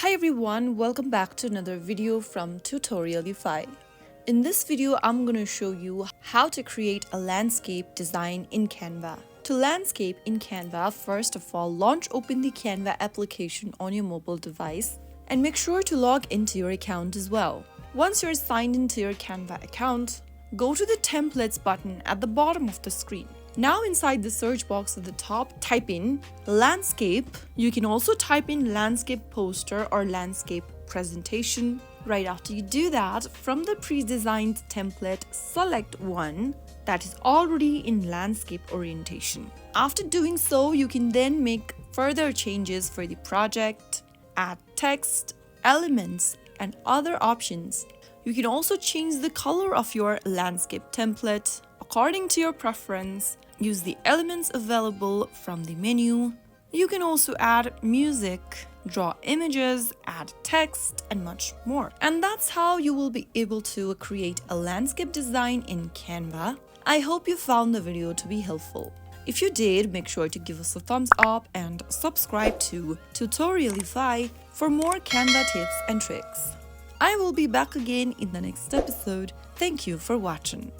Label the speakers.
Speaker 1: Hi everyone, welcome back to another video from Tutorialify. In this video, I'm going to show you how to create a landscape design in Canva. To landscape in Canva, first of all, open the Canva application on your mobile device and make sure to log into your account as well. Once you're signed into your Canva account, go to the templates button at the bottom of the screen. Now inside the search box at the top, type in landscape. You can also type in landscape poster or landscape presentation. Right after you do that, from the pre-designed template, select one that is already in landscape orientation. After doing so, you can then make further changes for the project, add text, elements, and other options. You can also change the color of your landscape template according to your preference. Use the elements available from the menu. You can also add music, draw images, add text, and much more. And that's how you will be able to create a landscape design in Canva. I hope you found the video to be helpful. If you did, make sure to give us a thumbs up and subscribe to Tutorialify for more Canva tips and tricks. I will be back again in the next episode. Thank you for watching.